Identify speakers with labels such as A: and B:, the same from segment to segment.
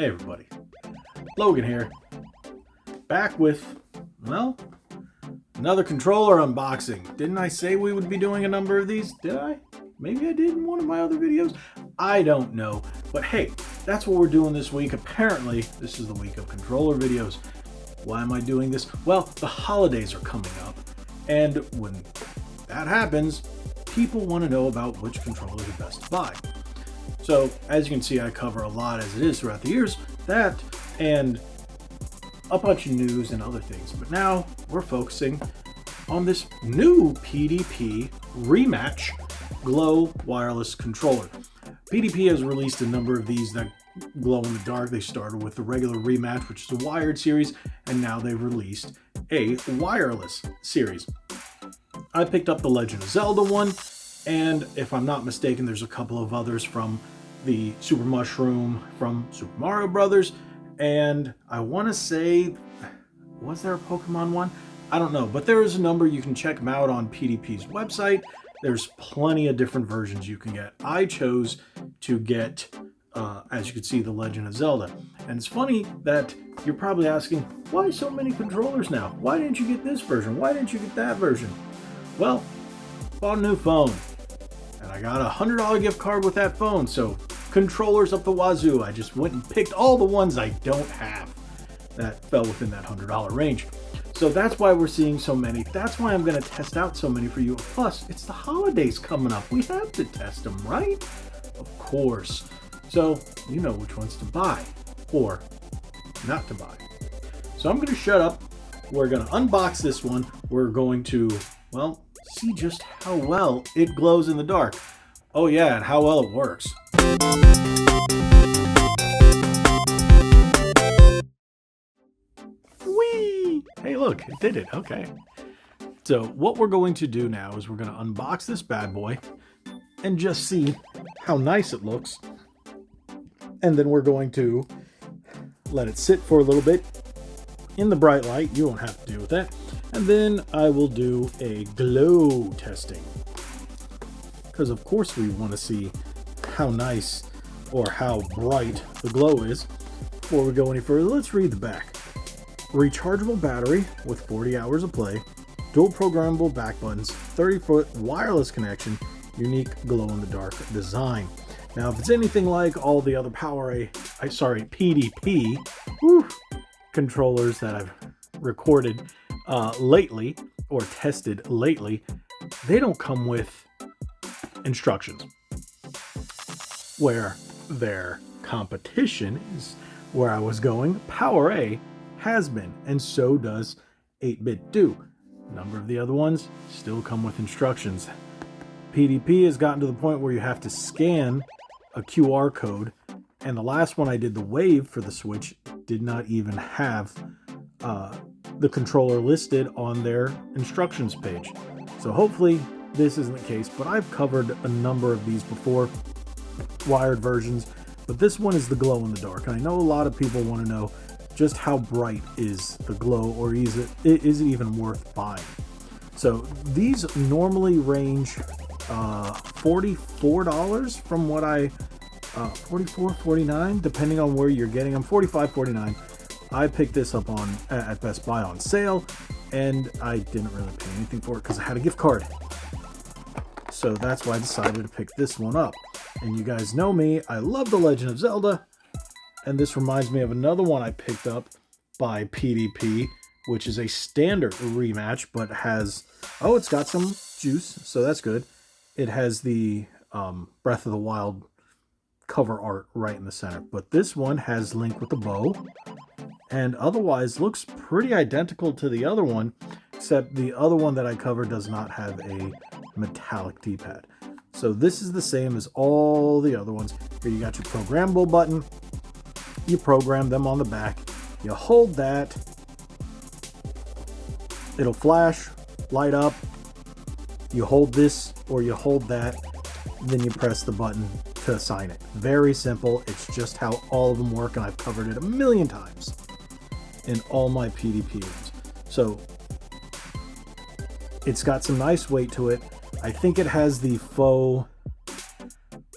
A: Hey everybody, Logan here, back with, well, another controller unboxing. Didn't I say we would be doing a number of these? Did I? Maybe I did in one of my other videos. I don't know, but hey, that's what we're doing this week. Apparently, this is the week of controller videos. Why am I doing this? Well, the holidays are coming up, and when that happens, people want to know about which controllers are best to buy. So, as you can see, I cover a lot as it is throughout the years, that and a bunch of news and other things. But now we're focusing on this new PDP REMATCH Glow wireless controller. PDP has released a number of these that glow in the dark. They started with the regular REMATCH, which is a wired series, and now they've released a wireless series. I picked up the Legend of Zelda one, and if I'm not mistaken, there's a couple of others from the Super Mushroom from Super Mario Brothers, and I want to say, was there a Pokemon one? I don't know, but there is a number. You can check them out on PDP's website. There's plenty of different versions you can get. I chose to get, as you can see, the Legend of Zelda. And it's funny that you're probably asking, why so many controllers now? Why didn't you get this version? Why didn't you get that version? Well, bought a new phone, and I got a $100 gift card with that phone, so controllers up the wazoo. I just went and picked all the ones I don't have that fell within that $100 range. So that's why we're seeing so many. That's why I'm going to test out so many for you. Plus, it's the holidays coming up. We have to test them, right? Of course. So you know which ones to buy or not to buy. So I'm going to shut up. We're going to unbox this one. We're going to, well, see just how well it glows in the dark. Oh yeah, and how well it works. Whee! Hey look, it did it. Okay. So what we're going to do now is we're going to unbox this bad boy and just see how nice it looks. And then we're going to let it sit for a little bit in the bright light. You won't have to deal with that. And then I will do a glow testing, because of course we want to see how nice or how bright the glow is. Before we go any further, let's read the back. Rechargeable battery with 40 hours of play, dual programmable back buttons, 30-foot wireless connection, unique glow-in-the-dark design. Now, if it's anything like all the other PDP controllers that I've recorded lately or tested lately, they don't come with instructions. Where their competition is where I was going, PowerA has been, and so does 8-Bit Do. A number of the other ones still come with instructions. PDP has gotten to the point where you have to scan a QR code, and the last one I did, the Wave for the Switch, did not even have the controller listed on their instructions page. So hopefully this isn't the case, but I've covered a number of these before, wired versions, but this one is the glow in the dark. And I know a lot of people want to know just how bright is the glow, or is it even worth buying? So these normally range $44 from what I, $44, $49, depending on where you're getting them, $45, $49. I picked this up at Best Buy on sale, and I didn't really pay anything for it because I had a gift card. So that's why I decided to pick this one up. And you guys know me, I love The Legend of Zelda, and this reminds me of another one I picked up by PDP, which is a standard REMATCH, but has, oh, it's got some juice, so that's good. It has the Breath of the Wild cover art right in the center, but this one has Link with the bow, and otherwise looks pretty identical to the other one, except the other one that I covered does not have a metallic D-pad. So this is the same as all the other ones. Here you got your programmable button. You program them on the back. You hold that. It'll flash, light up. You hold this or you hold that. Then you press the button to assign it. Very simple. It's just how all of them work, and I've covered it a million times in all my PDP ones. So it's got some nice weight to it. I think it has the faux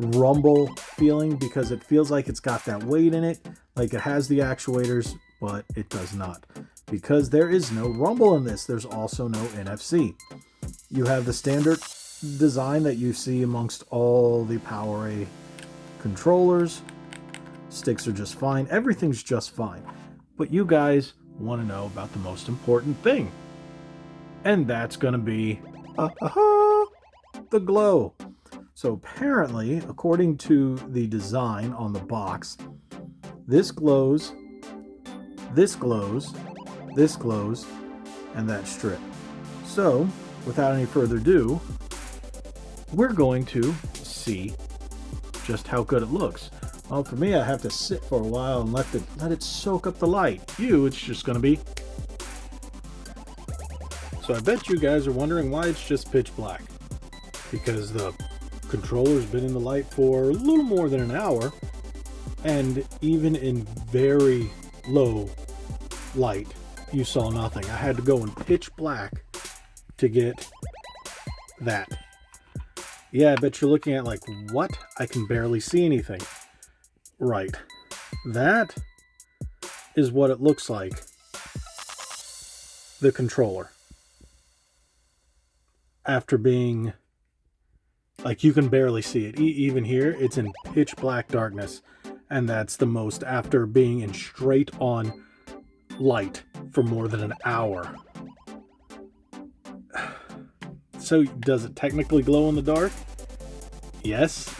A: rumble feeling because it feels like it's got that weight in it, like it has the actuators, but it does not. Because there is no rumble in this, there's also no NFC. You have the standard design that you see amongst all the PowerA controllers. Sticks are just fine. Everything's just fine. But you guys want to know about the most important thing. And that's going to be the glow. So apparently, according to the design on the box, this glows, this glows, this glows, and that strip. So, without any further ado, we're going to see just how good it looks. Well, for me, I have to sit for a while and let it soak up the light. It's just going to be... So I bet you guys are wondering why it's just pitch black. Because the controller's been in the light for a little more than an hour, and even in very low light, you saw nothing. I had to go in pitch black to get that. Yeah, I bet you're looking at like, what? I can barely see anything. Right. That is what it looks like. The controller. After being, like, you can barely see it. Even here, it's in pitch black darkness. And that's the most after being in straight on light for more than an hour. So, does it technically glow in the dark? Yes.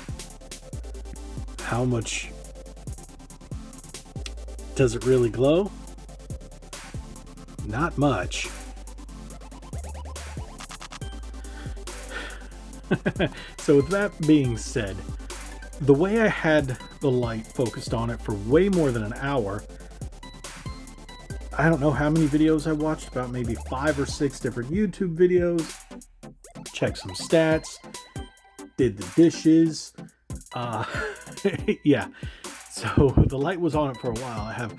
A: How much does it really glow? Not much. So with that being said, the way I had the light focused on it for way more than an hour, I don't know how many videos I watched, about maybe 5 or 6 different YouTube videos, checked some stats, did the dishes, yeah. So the light was on it for a while. I have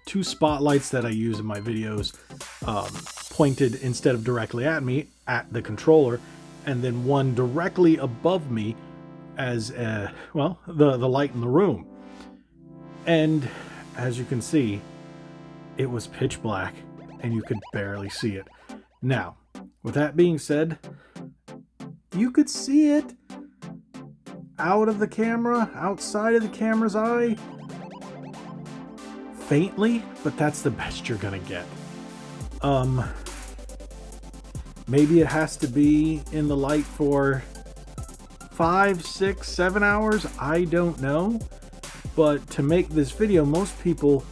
A: 2 spotlights that I use in my videos, pointed instead of directly at me, at the controller, and then one directly above me as, the light in the room. And as you can see, it was pitch black and you could barely see it. Now, with that being said, you could see it out of the camera, outside of the camera's eye, faintly, but that's the best you're gonna get. Maybe it has to be in the light for 5, 6, 7 hours. I don't know. But to make this video, most people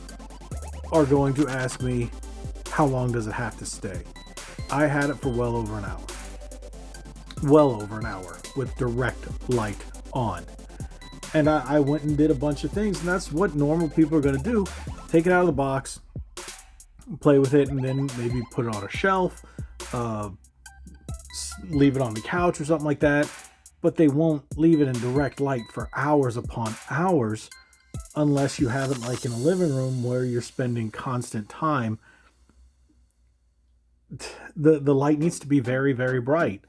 A: are going to ask me, how long does it have to stay? I had it for well over an hour. Well over an hour with direct light on. And I went and did a bunch of things, and that's what normal people are going to do. Take it out of the box, play with it, and then maybe put it on a shelf, leave it on the couch or something like that. But they won't leave it in direct light for hours upon hours unless you have it like in a living room where you're spending constant time. The light needs to be very, very bright.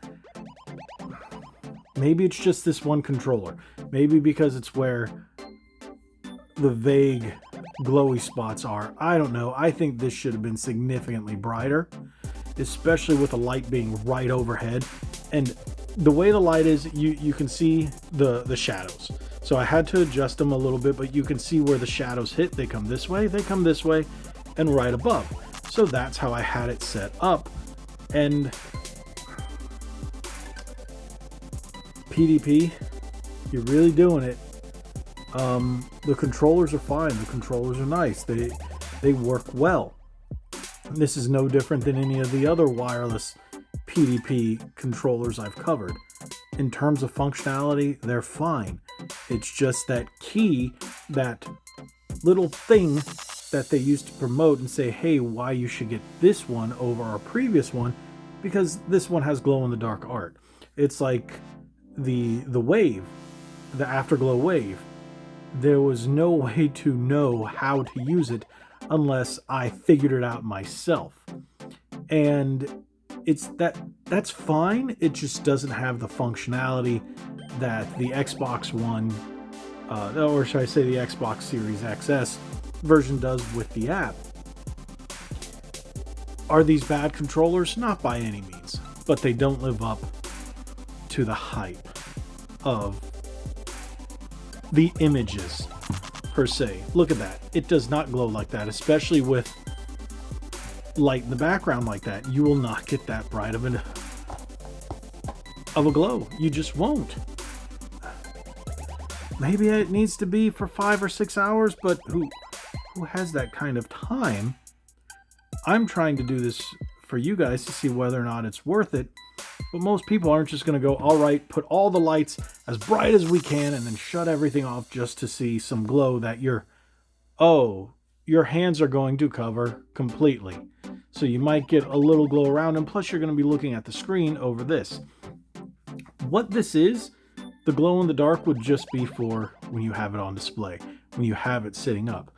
A: Maybe it's just this one controller. Maybe because it's where the vague glowy spots are. I don't know. I think this should have been significantly brighter, especially with the light being right overhead. And the way the light is, you can see the shadows. So I had to adjust them a little bit, but you can see where the shadows hit. They come this way, and right above. So that's how I had it set up. And PDP, you're really doing it. The controllers are fine. The controllers are nice. They work well. This is no different than any of the other wireless PDP controllers I've covered. In terms of functionality, they're fine. It's just that key, that little thing that they used to promote and say, hey, why you should get this one over our previous one, because this one has glow-in-the-dark art. It's like the wave, the Afterglow wave. There was no way to know how to use it unless I figured it out myself. And that's fine. It just doesn't have the functionality that the Xbox One or should I say the Xbox Series XS version does with the app. Are these bad controllers? Not by any means, but they don't live up to the hype of the images per se. Look at that. It does not glow like that, especially with light in the background like that. You will not get that bright of a glow. You just won't. Maybe it needs to be for 5 or 6 hours, but who has that kind of time? I'm trying to do this for you guys to see whether or not it's worth it. But most people aren't just going to go, all right, put all the lights as bright as we can and then shut everything off just to see some glow that your hands are going to cover completely. So you might get a little glow around, and plus you're going to be looking at the screen over this. What this is, the glow in the dark would just be for when you have it on display, when you have it sitting up.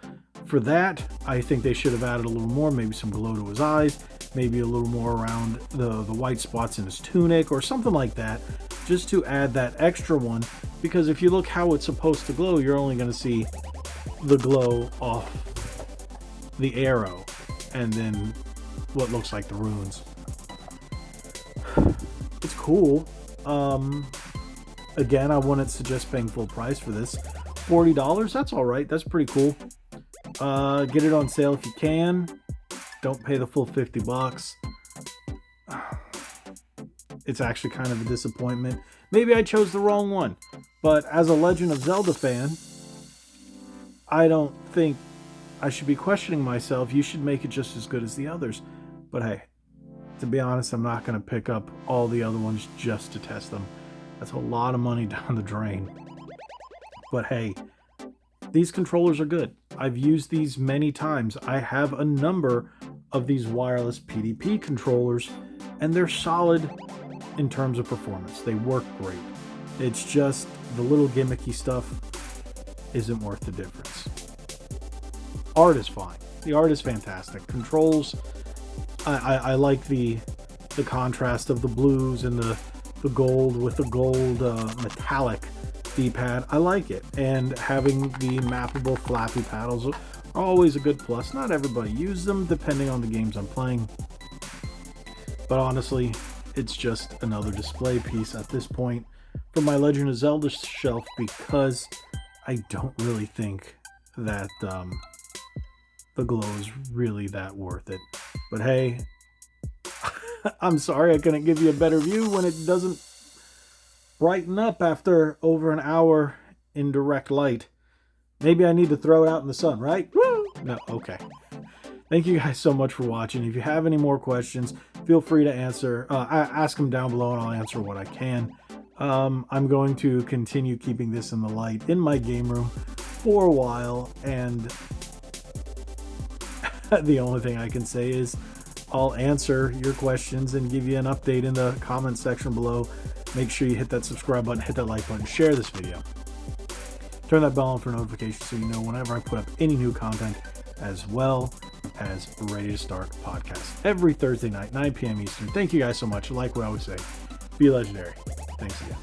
A: For that, I think they should have added a little more, maybe some glow to his eyes, maybe a little more around the white spots in his tunic or something like that, just to add that extra one. Because if you look how it's supposed to glow, you're only going to see the glow off the arrow and then what looks like the runes. It's cool. Again, I wouldn't suggest paying full price for this. $40, that's all right. That's pretty cool. Get it on sale if you can. Don't pay the full $50. It's actually kind of a disappointment. Maybe I chose the wrong one. But as a Legend of Zelda fan, I don't think I should be questioning myself. You should make it just as good as the others. But hey, to be honest, I'm not going to pick up all the other ones just to test them. That's a lot of money down the drain. But hey, these controllers are good. I've used these many times. I have a number of these wireless PDP controllers, and they're solid in terms of performance. They work great. It's just the little gimmicky stuff isn't worth the difference. Art is fine. The art is fantastic. Controls, I like the contrast of the blues and the gold with the gold metallic D-pad. I like it. And having the mappable flappy paddles are always a good plus. Not everybody uses them depending on the games I'm playing. But honestly, it's just another display piece at this point for my Legend of Zelda shelf, because I don't really think that the glow is really that worth it. But hey, I'm sorry I couldn't give you a better view when it doesn't brighten up after over an hour in direct light. Maybe I need to throw it out in the sun, right? Woo! No, okay. Thank you guys so much for watching. If you have any more questions, feel free to ask them down below, and I'll answer what I can. I'm going to continue keeping this in the light in my game room for a while, and the only thing I can say is I'll answer your questions and give you an update in the comment section below. Make sure you hit that subscribe button, hit that like button, share this video. Turn that bell on for notifications so you know whenever I put up any new content, as well as Ready to Start podcast every Thursday night, 9 p.m. Eastern. Thank you guys so much. Like what I always say, be legendary. Thanks again.